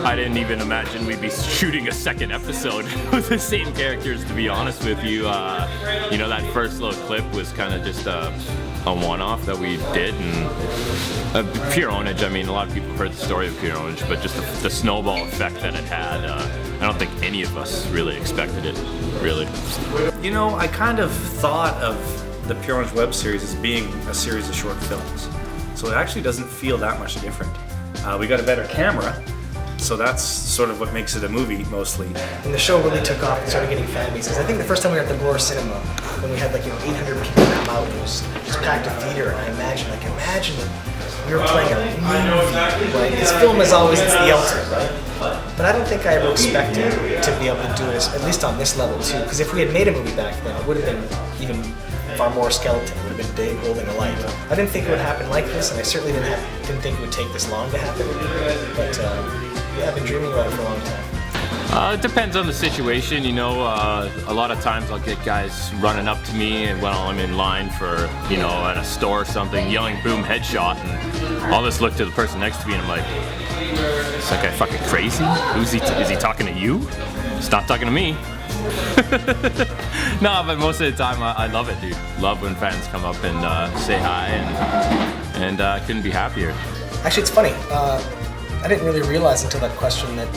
I didn't even imagine we'd be shooting a second episode with the same characters, to be honest with you. You know, that first little clip was kind of just a one-off that we did, and Pwnage, I mean, a lot of people have heard the story of Pwnage, but just the snowball effect that it had, I don't think any of us really expected it, really. You know, I kind of thought of the Pwnage web series as being a series of short films, so it actually doesn't feel that much different. We got a better camera, so that's sort of what makes it a movie, mostly. And the show really took off and started getting fan bases. I think the first time we were at the Bloor Cinema, when we had like 800 people come out, it was just packed a theater, and I imagine that we were playing a movie, right? This film is always, it's the ultimate, right? But I don't think I ever expected to be able to do it, at least on this level too, because if we had made a movie back then, it would have been even far more skeleton. It would have been Dave holding a light. I didn't think it would happen like this, and I certainly didn't think it would take this long to happen. But yeah, I've been dreaming about it for a long time. It depends on the situation, you know. A lot of times I'll get guys running up to me and while I'm in line for, you know, at a store or something, yelling boom headshot, and I'll just look to the person next to me and I'm like, is that guy fucking crazy? Is he talking to you? He's not talking to me. No, but most of the time I love it, dude. Love when fans come up and say hi, and I couldn't be happier. Actually, it's funny. I didn't really realize until that question that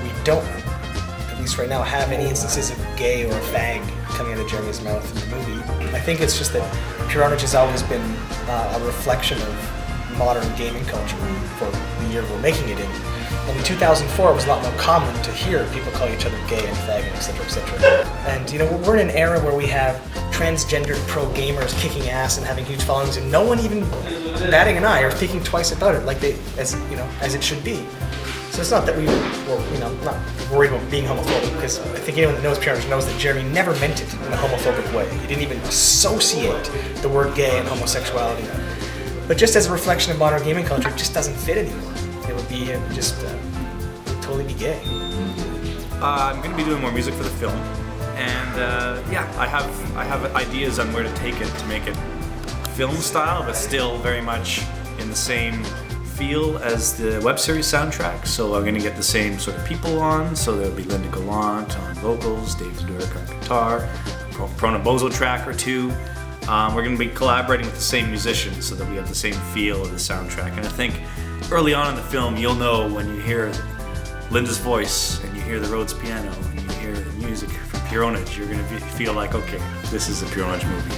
we don't, at least right now, have any instances of gay or fag coming out of Jeremy's mouth in the movie. I think it's just that Pwnage has always been a reflection of modern gaming culture for the year we're making it in. And in 2004, it was a lot more common to hear people call each other gay and fag, etc., etc. And you know, we're in an era where we have transgendered pro gamers kicking ass and having huge followings, and no one even batting an eye or thinking twice about it, like as it should be. So it's not that we were, you know, not worried about being homophobic, because I think anyone that knows Pwnage knows that Jeremy never meant it in a homophobic way. He didn't even associate the word gay and homosexuality. But just as a reflection of modern gaming culture, it just doesn't fit anymore. It would be just totally be gay. I'm going to be doing more music for the film, and yeah, I have ideas on where to take it to make it film style, but still very much in the same feel as the web series soundtrack. So I'm going to get the same sort of people on. So there'll be Linda Gallant on vocals, Dave Durek on guitar, Prona Bozo track or two. We're going to be collaborating with the same musicians so that we have the same feel of the soundtrack. And I think early on in the film, you'll know when you hear Linda's voice and you hear the Rhodes piano and you hear the music from Pwnage, you're going to feel like, okay, this is a Pwnage movie.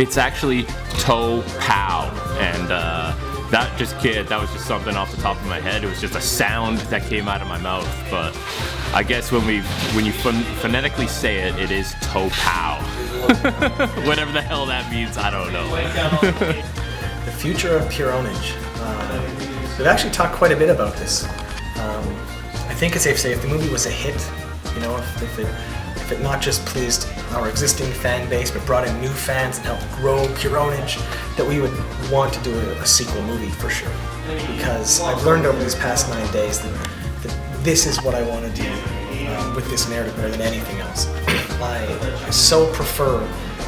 It's actually Toe Pow, and that was just something off the top of my head. It was just a sound that came out of my mouth, but I guess when you phonetically say it, it is Toe Pow. Whatever the hell that means, I don't know. The future of Pwnage. We've actually talked quite a bit about this. I think it's safe to say if the movie was a hit, you know, if it not just pleased our existing fan base, but brought in new fans and helped grow Pwnage, that we would want to do a sequel movie for sure. Because I've learned over these past 9 days that this is what I want to do with this narrative better than anything else. I so prefer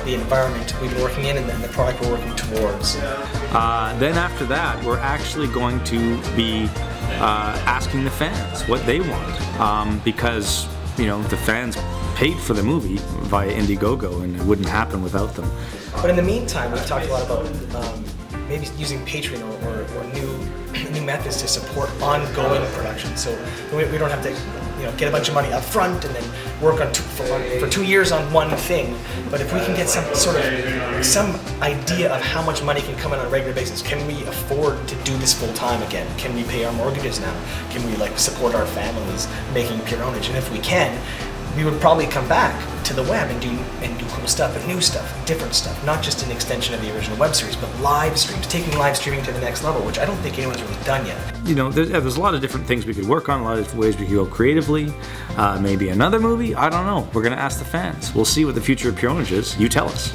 the environment we've been working in and the product we're working towards. Then after that, we're actually going to be asking the fans what they want, because you know the fans paid for the movie via Indiegogo, and it wouldn't happen without them. But in the meantime, we've talked a lot about maybe using Patreon or new methods to support ongoing production. So we don't have to, you know, get a bunch of money up front and then work on for 2 years on one thing. But if we can get some idea of how much money can come in on a regular basis, can we afford to do this full time again? Can we pay our mortgages now? Can we support our families making Pwnage? And if we can, we would probably come back to the web and do cool stuff and new stuff, different stuff, not just an extension of the original web series, but live streams, taking live streaming to the next level, which I don't think anyone's really done yet. You know, there's a lot of different things we could work on, a lot of ways we could go creatively. Maybe another movie, I don't know. We're going to ask the fans. We'll see what the future of Pwnage is. You tell us.